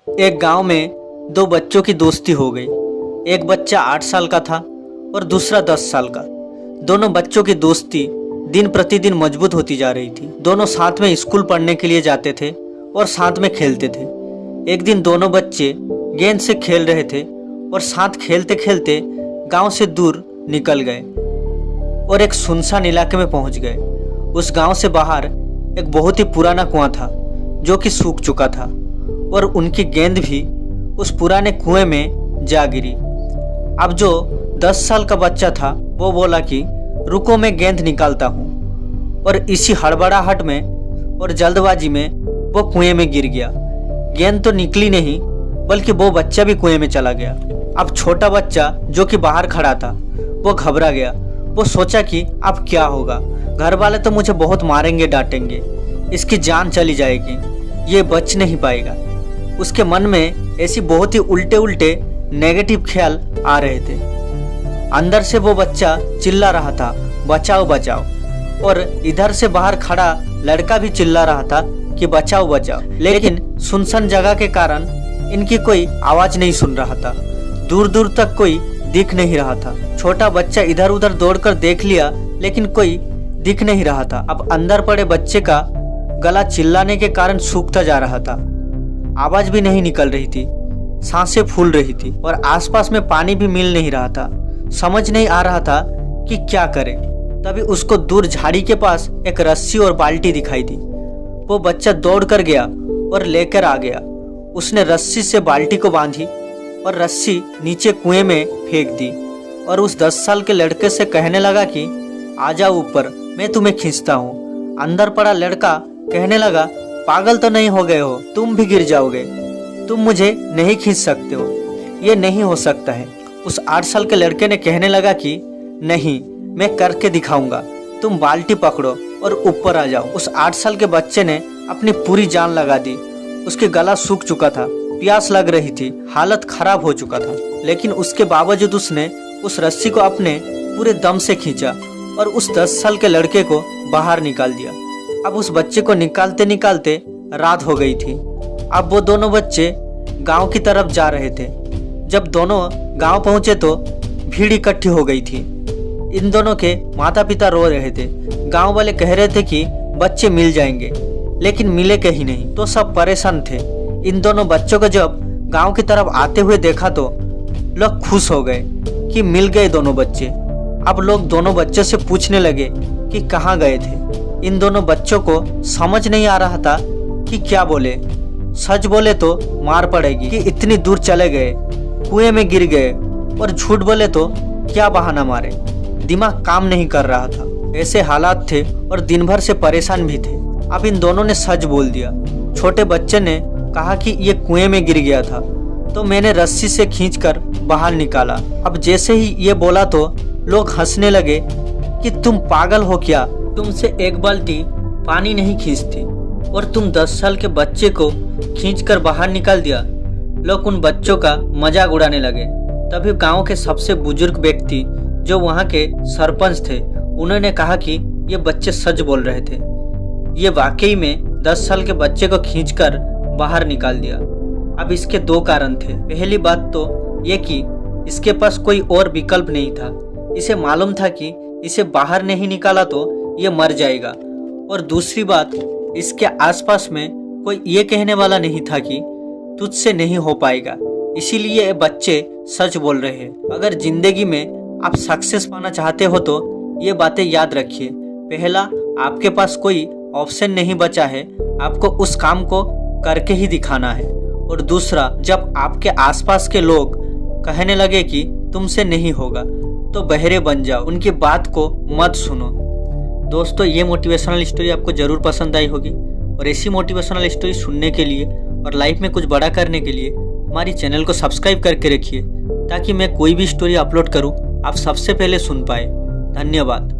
एक गांव में दो बच्चों की दोस्ती हो गई। एक बच्चा 8 साल का था और दूसरा 10 साल का। दोनों बच्चों की दोस्ती दिन प्रतिदिन मजबूत होती जा रही थी। दोनों साथ में स्कूल पढ़ने के लिए जाते थे और साथ में खेलते थे। एक दिन दोनों बच्चे गेंद से खेल रहे थे और साथ खेलते खेलते गांव से दूर निकल गए और एक सुनसान इलाके में पहुंच गए। उस गांव से बाहर एक बहुत ही पुराना कुआं था जो कि सूख चुका था और उनकी गेंद भी उस पुराने कुएं में जा गिरी। अब जो 10 साल का बच्चा था वो बोला कि रुको, मैं गेंद निकालता हूँ, और इसी हड़बड़ाहट में और जल्दबाजी में वो कुएं में गिर गया। गेंद तो निकली नहीं बल्कि वो बच्चा भी कुएं में चला गया। अब छोटा बच्चा जो कि बाहर खड़ा था वो घबरा गया। वो सोचा कि अब क्या होगा, घर वाले तो मुझे बहुत मारेंगे डांटेंगे, इसकी जान चली जाएगी, ये बच नहीं पाएगा। उसके मन में ऐसी बहुत ही उल्टे उल्टे नेगेटिव ख्याल आ रहे थे। अंदर से वो बच्चा चिल्ला रहा था, बचाओ बचाओ, और इधर से बाहर खड़ा लड़का भी चिल्ला रहा था कि बचाओ बचाओ। लेकिन सुनसान जगह के कारण इनकी कोई आवाज नहीं सुन रहा था। दूर दूर तक कोई दिख नहीं रहा था। छोटा बच्चा इधर उधर दौड़कर देख लिया लेकिन कोई दिख नहीं रहा था। अब अंदर पड़े बच्चे का गला चिल्लाने के कारण सूखता जा रहा था। आवाज भी नहीं निकल रही थी, सांसें फूल रही थी और आसपास में पानी भी मिल नहीं रहा था। समझ नहीं आ रहा था कि क्या करे। तभी उसको दूर झाड़ी के पास एक रस्सी और बाल्टी दिखाई दी। वो बच्चा दौड़ कर गया और लेकर आ गया। उसने रस्सी से बाल्टी को बांधी और रस्सी नीचे कुएं में फेंक दी और उस 10 साल के लड़के से कहने लगा कि आ जाओ ऊपर, मैं तुम्हें खींचता हूँ। अंदर पड़ा लड़का कहने लगा, पागल तो नहीं हो गए हो, तुम भी गिर जाओगे, तुम मुझे नहीं खींच सकते हो, ये नहीं हो सकता है। उस 8 साल के लड़के ने कहने लगा कि नहीं, मैं करके दिखाऊंगा, तुम बाल्टी पकड़ो और ऊपर आ जाओ। उस 8 साल के बच्चे ने अपनी पूरी जान लगा दी। उसके गला सूख चुका था, प्यास लग रही थी, हालत खराब हो चुका था, लेकिन उसके बावजूद उसने उस रस्सी को अपने पूरे दम से खींचा और उस 10 साल के लड़के को बाहर निकाल दिया। अब उस बच्चे को निकालते निकालते रात हो गई थी। अब वो दोनों बच्चे गांव की तरफ जा रहे थे। जब दोनों गांव पहुंचे तो भीड़ इकट्ठी हो गई थी। इन दोनों के माता पिता रो रहे थे। गांव वाले कह रहे थे कि बच्चे मिल जाएंगे, लेकिन मिले कहीं नहीं, तो सब परेशान थे। इन दोनों बच्चों को जब गांव की तरफ आते हुए देखा तो लोग खुश हो गए कि मिल गए दोनों बच्चे। अब लोग दोनों बच्चों से पूछने लगे कि कहाँ गए थे। इन दोनों बच्चों को समझ नहीं आ रहा था कि क्या बोले। सच बोले तो मार पड़ेगी कि इतनी दूर चले गए, कुएं में गिर गए, और झूठ बोले तो क्या बहाना मारे। दिमाग काम नहीं कर रहा था। ऐसे हालात थे और दिन भर से परेशान भी थे। अब इन दोनों ने सच बोल दिया। छोटे बच्चे ने कहा कि ये कुएं में गिर गया था तो मैंने रस्सी से खींचकर बाहर निकाला। अब जैसे ही ये बोला तो लोग हंसने लगे कि तुम पागल हो क्या, तुमसे एक बाल्टी पानी नहीं खींचती और तुम 10 साल के बच्चे को खींचकर बाहर निकाल दिया। लोग उन बच्चों का मजाक उड़ाने लगे। तभी गांव के सबसे बुजुर्ग व्यक्ति जो वहां के सरपंच थे, उन्होंने कहा कि ये बच्चे सच बोल रहे थे। ये वाकई में 10 साल के बच्चे को खींचकर बाहर निकाल दिया। अब इसके 2 कारण थे। पहली बात तो ये कि इसके पास कोई और विकल्प नहीं था। इसे मालूम था कि इसे बाहर नहीं निकाला तो ये मर जाएगा, और दूसरी बात, इसके आसपास में कोई ये कहने वाला नहीं था कि तुझसे नहीं हो पाएगा। इसीलिए ये बच्चे सच बोल रहे हैं। अगर जिंदगी में आप सक्सेस पाना चाहते हो तो ये बातें याद रखिए। पहला, आपके पास कोई ऑप्शन नहीं बचा है, आपको उस काम को करके ही दिखाना है। और दूसरा, जब आपके आसपास के लोग कहने लगे कि तुमसे नहीं होगा तो बहरे बन जाओ, उनकी बात को मत सुनो। दोस्तों, ये मोटिवेशनल स्टोरी आपको जरूर पसंद आई होगी, और ऐसी मोटिवेशनल स्टोरी सुनने के लिए और लाइफ में कुछ बड़ा करने के लिए हमारी चैनल को सब्सक्राइब करके रखिए, ताकि मैं कोई भी स्टोरी अपलोड करूं आप सबसे पहले सुन पाए। धन्यवाद।